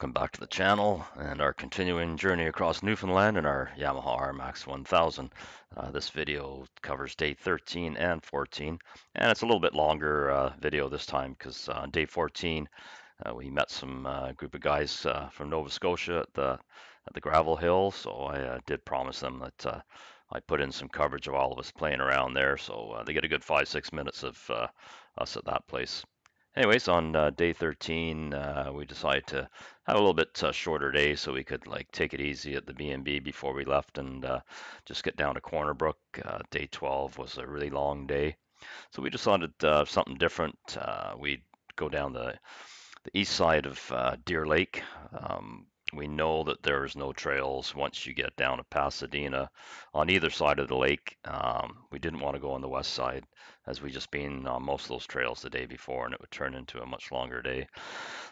welcome back to the channel and our continuing journey across Newfoundland in our Yamaha RMAX1000. This video covers day 13 and 14, and it's a little bit longer video this time because on day 14 we met some group of guys from Nova Scotia at the gravel hill, so I did promise them that I put in some coverage of all of us playing around there, so they get a good 5-6 minutes of us at that place. Anyways, on day 13, we decided to have a little bit shorter day so we could take it easy at the B&B before we left and just get down to Corner Brook. Day 12 was a really long day, so we decided something different. We'd go down the east side of Deer Lake. We know that there's no trails once you get down to Pasadena on either side of the lake. We didn't want to go on the west side as we just been on most of those trails the day before, and it would turn into a much longer day.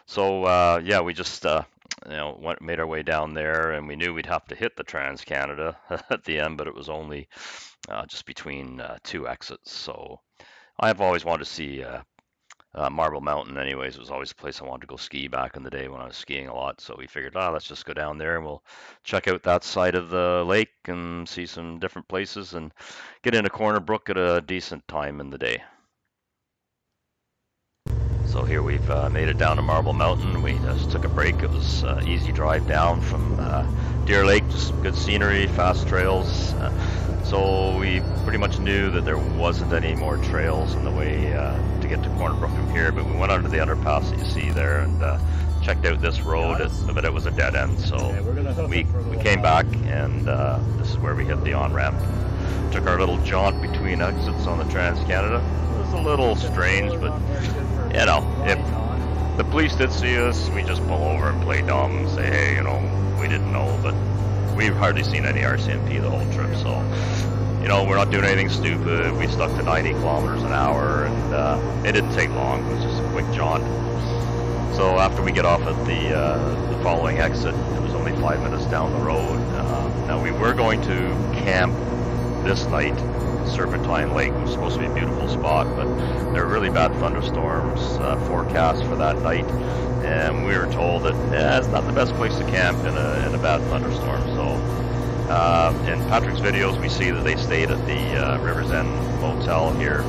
So yeah, we just made our way down there, and we knew we'd have to hit the Trans-Canada at the end, but it was only just between two exits. So I've always wanted to see Marble Mountain anyways. It was always a place I wanted to go ski back in the day when I was skiing a lot, so we figured, let's just go down there and we'll check out that side of the lake and see some different places and get into Corner Brook at a decent time in the day. So here we've made it down to Marble Mountain. We just took a break. It was easy drive down from Deer Lake, just good scenery, fast trails. So we pretty much knew that there wasn't any more trails on the way to get to Corner Brook from here, but we went under the underpass that you see there and checked out this road, but it was a dead end. So we came back, and this is where we hit the on-ramp. Took our little jaunt between exits on the Trans-Canada. It was a little strange, but you know, if the police did see us, we just pull over and play dumb and say, hey, you know, we didn't know, but we've hardly seen any RCMP the whole trip, so, you know, we're not doing anything stupid. We stuck to 90 kilometers an hour, and it didn't take long. It was just a quick jaunt. So after we get off at the following exit, it was only 5 minutes down the road. Now we were going to camp this night, Serpentine Lake. It was supposed to be a beautiful spot, but there were really bad thunderstorms forecast for that night, and we were told that it's not the best place to camp in a bad thunderstorm. So in Patrick's videos, we see that they stayed at the River's End Motel here,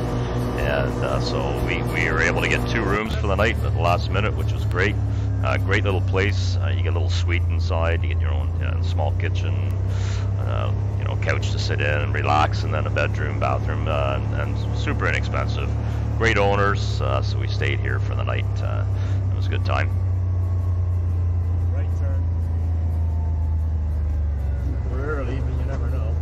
and so we were able to get 2 rooms for the night at the last minute, which was great. Great little place. You get a little suite inside. You get your own small kitchen. You know, couch to sit in and relax, and then a bedroom, bathroom, and super inexpensive. Great owners, so we stayed here for the night. It was a good time. Right turn. We're early, but you never know.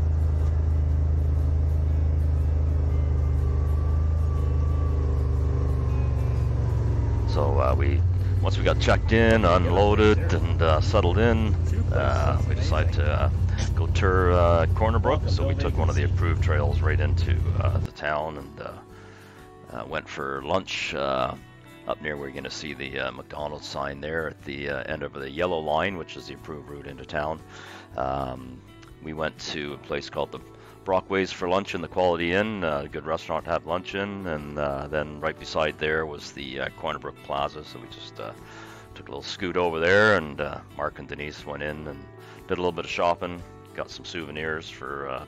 So once we got checked in, unloaded, and settled in, we decided to go tour Corner Brook. So we took one of the approved trails right into the town and went for lunch up near where you're going to see the McDonald's sign there at the end of the yellow line, which is the approved route into town. We went to a place called the Brockways for lunch in the Quality Inn, a good restaurant to have lunch in, and then right beside there was the Corner Brook Plaza, so we just took a little scoot over there, and Mark and Denise went in and did a little bit of shopping, got some souvenirs for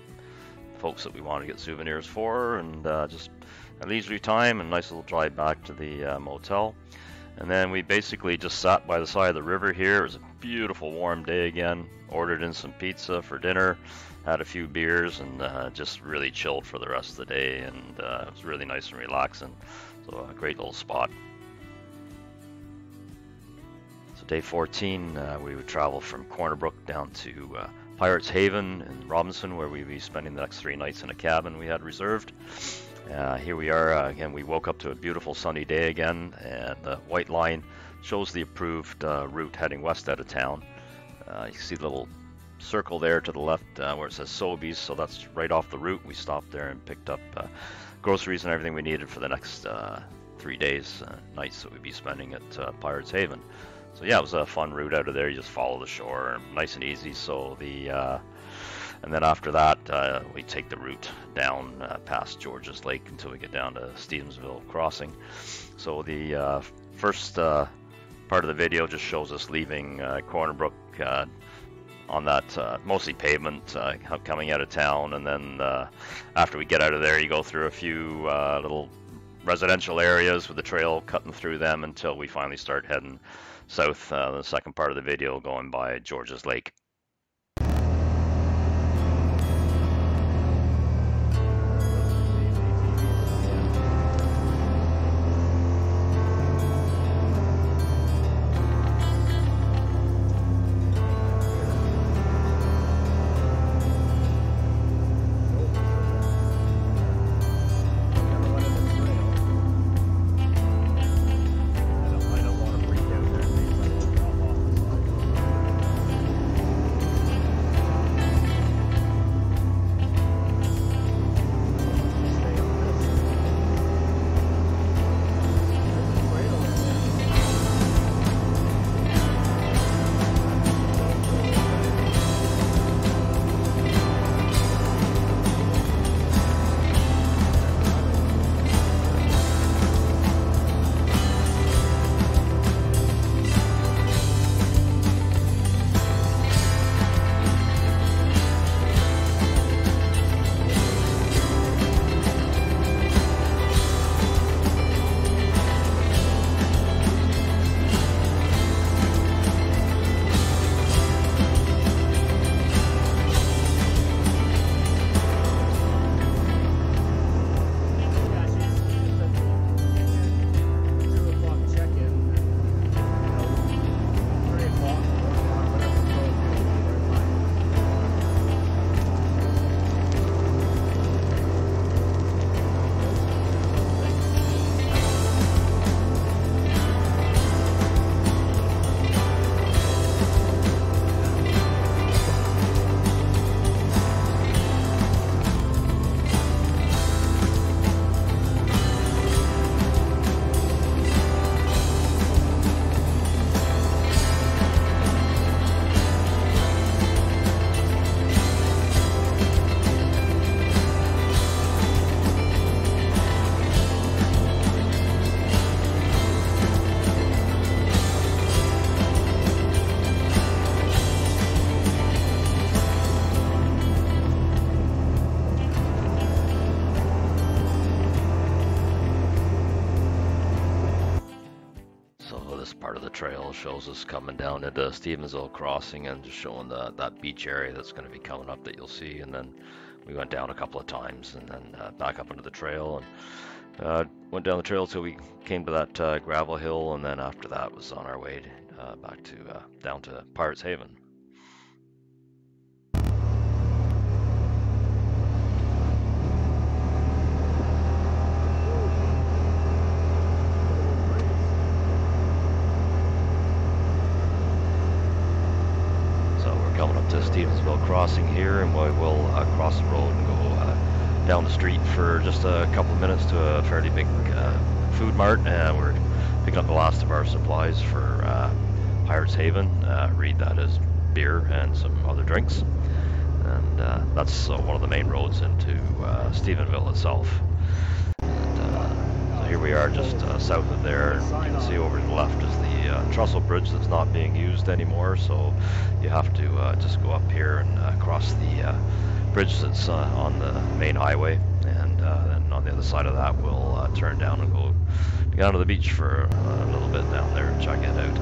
folks that we want to get souvenirs for, and just a leisurely time and nice little drive back to the motel. And then we basically just sat by the side of the river here. It was a beautiful warm day again, ordered in some pizza for dinner, had a few beers, and just really chilled for the rest of the day, and it was really nice and relaxing. So a great little spot. So day 14, we would travel from Corner Brook down to Pirates Haven in Robinson, where we'd be spending the next 3 nights in a cabin we had reserved. Here we are again. We woke up to a beautiful sunny day again, and the white line shows the approved route heading west out of town. You see the little circle there to the left where it says Sobeys, so that's right off the route. We stopped there and picked up groceries and everything we needed for the next 3 days, nights that we'd be spending at Pirates Haven. So yeah, it was a fun route out of there. You just follow the shore, nice and easy. So and then after that, we take the route down past George's Lake until we get down to Stevensville Crossing. So the first part of the video just shows us leaving Corner Brook on that mostly pavement coming out of town, and then after we get out of there, you go through a few little residential areas with the trail cutting through them until we finally start heading south. The second part of the video going by George's Lake. Part of the trail shows us coming down into Stevensville Crossing and just showing that beach area that's going to be coming up that you'll see. And then we went down a couple of times and then back up into the trail and went down the trail till we came to that gravel hill, and then after that was on our way back to down to Pirates Haven. Stevensville Crossing here, and we will cross the road and go down the street for just a couple of minutes to a fairly big food mart, and we're picking up the last of our supplies for Pirates Haven. Read that as beer and some other drinks, and that's one of the main roads into Stephenville itself. And, so here we are just south of there. You can see over to the left is the trestle bridge that's not being used anymore, so you have to just go up here and cross the bridge that's on the main highway, and then on the other side of that we'll turn down and go down to the beach for a little bit down there and check it out.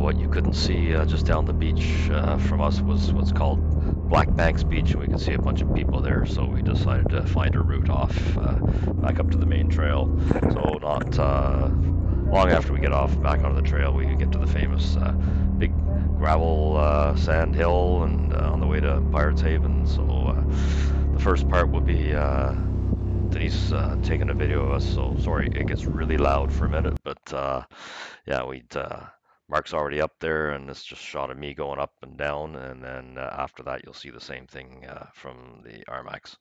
what you couldn't see just down the beach from us was what's called Black Banks Beach, and we could see a bunch of people there, so we decided to find a route off back up to the main trail. So not long after we get off back onto the trail, we get to the famous big gravel sand hill, and on the way to Pirates Haven. So the first part will be Denise taking a video of us. So sorry it gets really loud for a minute, but yeah, Mark's already up there, and it's just a shot of me going up and down, and then after that you'll see the same thing from the RMAX.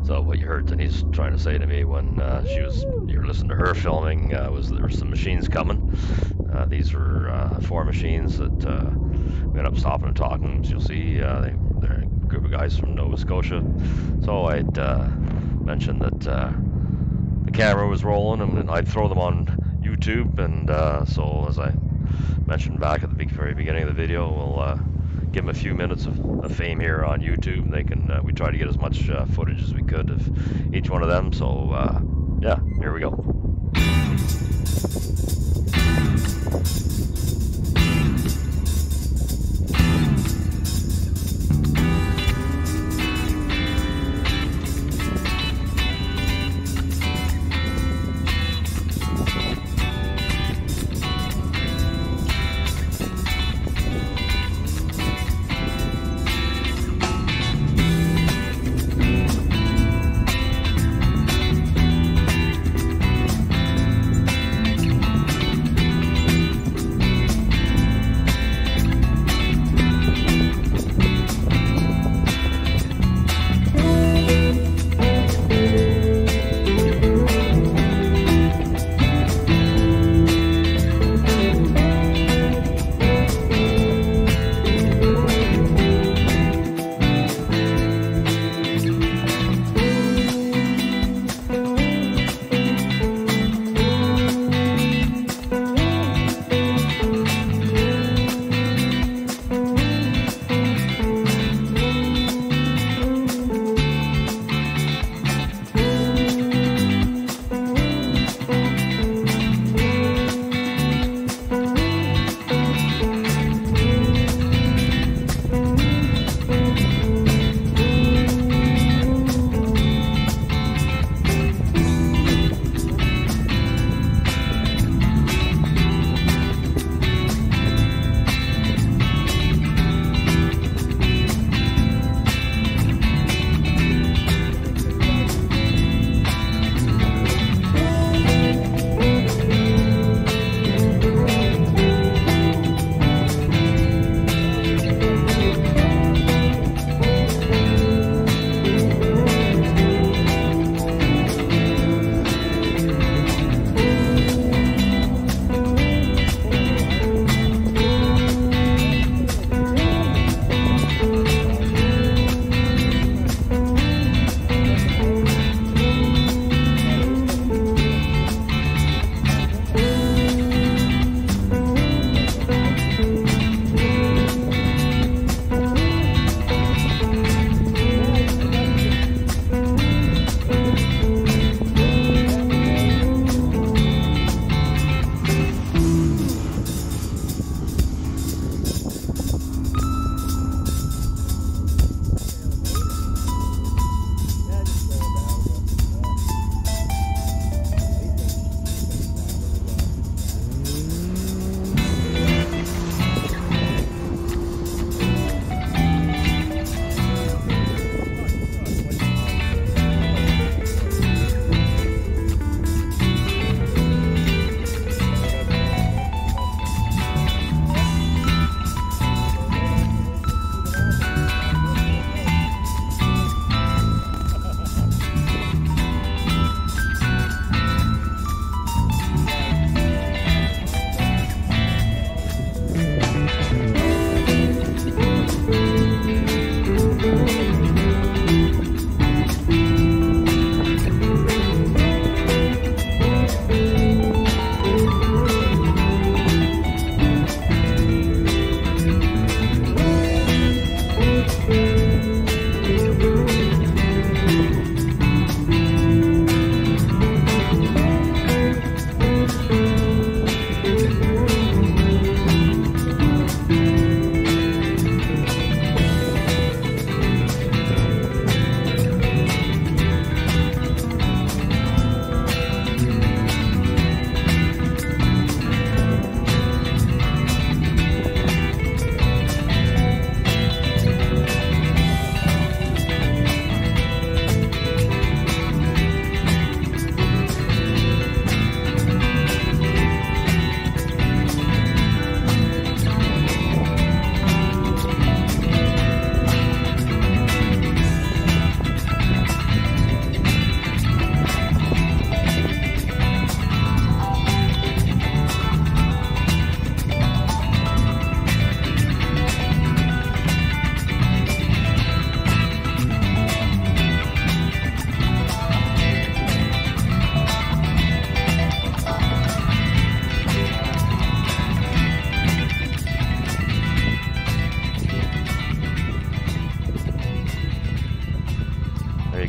So what you heard Denise trying to say to me when you were listening to her filming was there were some machines coming. These were 4 machines that we ended up stopping and talking. As you'll see, they're a group of guys from Nova Scotia. So I'd mentioned that the camera was rolling and I'd throw them on YouTube, and so as I mentioned back at the very beginning of the video, we'll give them a few minutes of fame here on YouTube. They can we try to get as much footage as we could of each one of them. So yeah, here we go.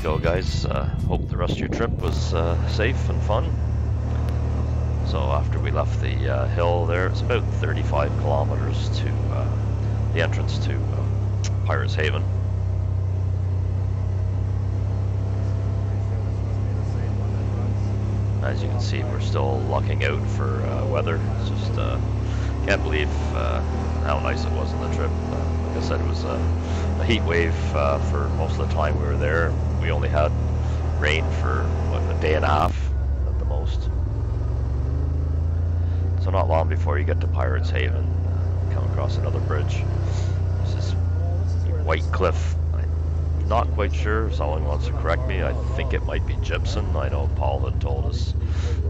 go, guys. Hope the rest of your trip was safe and fun. So after we left the hill there, it's about 35 kilometers to the entrance to Pirates Haven. As you can see, we're still lucking out for weather. It's just can't believe how nice it was on the trip. Like I said, it was a heat wave for most of the time we were there. We only had rain for what, a day and a half at the most. So not long before you get to Pirates Haven, come across another bridge. This is White Cliff. I'm not quite sure. If someone wants to correct me, I think it might be gypsum. I know Paul had told us,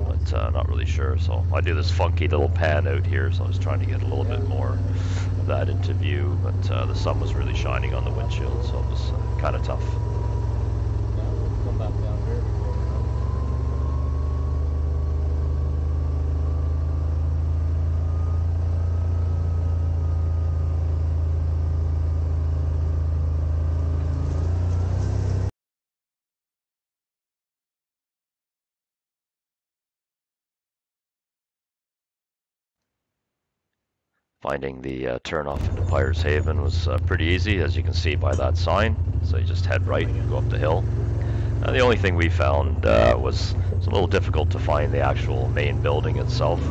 but not really sure. So I do this funky little pan out here, so I was trying to get a little bit more of that into view, but the sun was really shining on the windshield, so it was kind of tough. Come back down here before we know. Finding the turnoff into Pirates Haven was pretty easy, as you can see by that sign. So you just head right and go up the hill. The only thing we found was it's a little difficult to find the actual main building itself.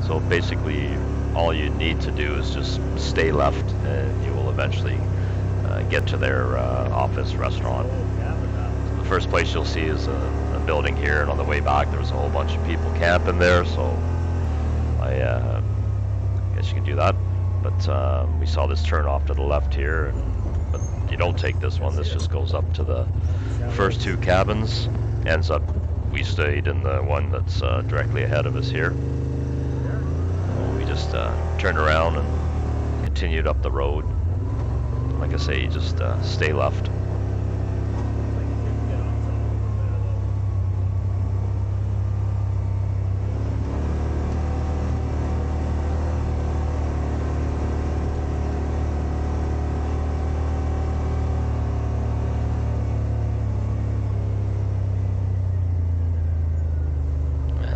So basically, all you need to do is just stay left, and you will eventually get to their office restaurant. The first place you'll see is a building here, and on the way back there was a whole bunch of people camping there. So I guess you can do that, but we saw this turn off to the left here, but you don't take this one. This just goes up to the first two cabins. Ends up, we stayed in the one that's directly ahead of us here. So we just turned around and continued up the road. Like I say, you just stay left.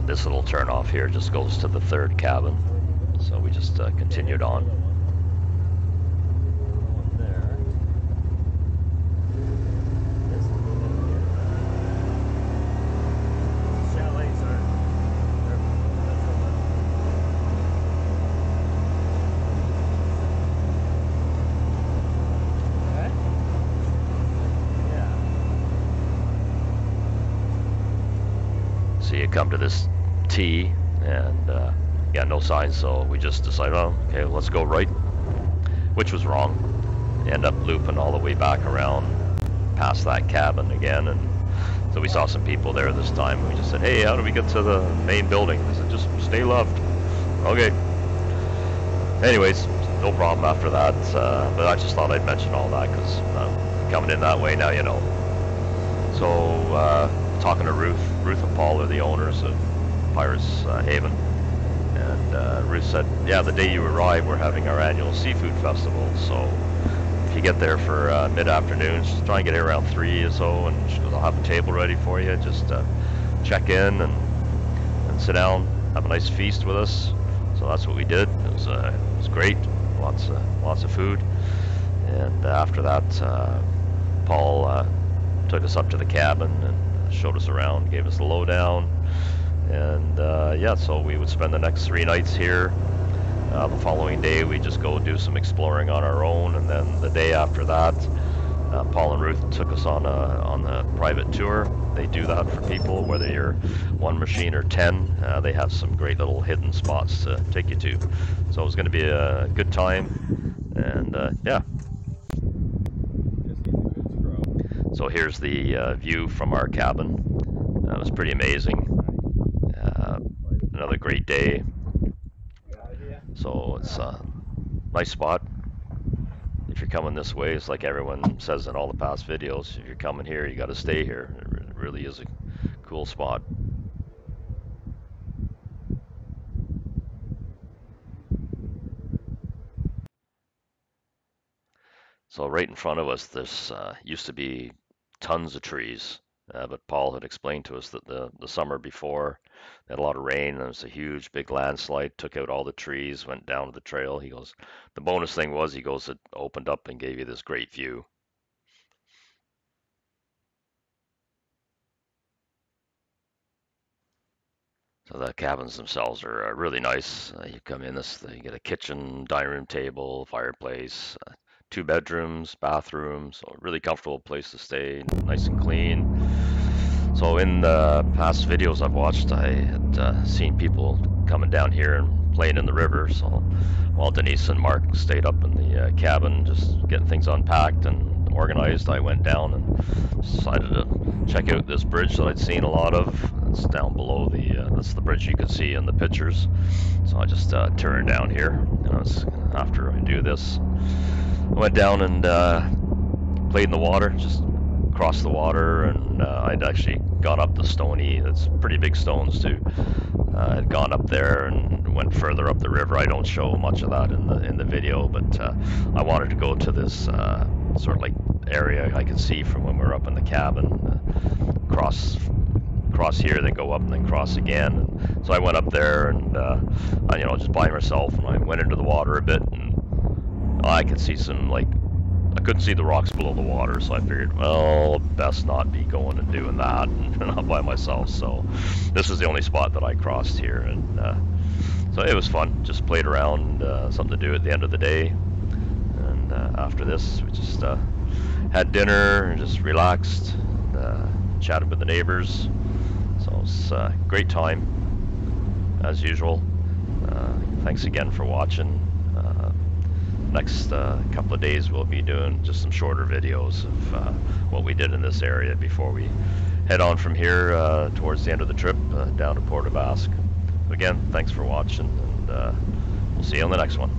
This little turn off here just goes to the third cabin, so we just continued on. So you come to this T, and yeah, no signs, so we just decided, oh, okay, let's go right, which was wrong. You end up looping all the way back around past that cabin again, and so we saw some people there this time. We just said, hey, how do we get to the main building? They said, just stay left. Okay. Anyways, no problem after that, but I just thought I'd mention all that because coming in that way now, you know. So talking to Ruth and Paul are the owners of Pirates Haven, and Ruth said, yeah, the day you arrive we're having our annual seafood festival, so if you get there for mid-afternoon, just try and get here around 3 or so, and she goes, I'll have a table ready for you, just check in and sit down, have a nice feast with us. So that's what we did. It was great, lots of food, and after that Paul took us up to the cabin and showed us around, gave us the lowdown, and yeah, so we would spend the next 3 nights here. The following day we just go do some exploring on our own, and then the day after that Paul and Ruth took us on a private tour. They do that for people, whether you're 1 machine or 10. They have some great little hidden spots to take you to. So it was going to be a good time, and yeah. So here's the view from our cabin. That was pretty amazing. Another great day. So it's a nice spot. If you're coming this way, it's like everyone says in all the past videos, if you're coming here, you got to stay here. It really is a cool spot. So right in front of us, this used to be tons of trees. But Paul had explained to us that the summer before, they had a lot of rain, and there was a huge, big landslide, took out all the trees, went down to the trail. He goes, the bonus thing was, he goes, it opened up and gave you this great view. So the cabins themselves are really nice. You come in, you get a kitchen, dining room table, fireplace, 2 bedrooms, bathrooms, so a really comfortable place to stay, nice and clean. So in the past videos I've watched, I had seen people coming down here and playing in the river. So while Denise and Mark stayed up in the cabin, just getting things unpacked and organized, I went down and decided to check out this bridge that I'd seen a lot of. It's down below that's the bridge you can see in the pictures. So I just turned down here. And after I do this, I went down and played in the water, just across the water, and I'd actually gone up the stony, that's pretty big stones too. I'd gone up there and went further up the river. I don't show much of that in the video, but I wanted to go to this sort of like area I could see from when we were up in the cabin, cross here, then go up and then cross again. And so I went up there and just by myself, and I went into the water a bit, and I could see some I couldn't see the rocks below the water, so I figured, well, best not be going and doing that, and not by myself. So this was the only spot that I crossed here, and so it was fun. Just played around, something to do at the end of the day, and after this, we just had dinner and just relaxed, and, chatted with the neighbors. So it's a great time, as usual. Thanks again for watching. Next couple of days we'll be doing just some shorter videos of what we did in this area before we head on from here towards the end of the trip down to Port aux Basques. Again, thanks for watching, and we'll see you on the next one.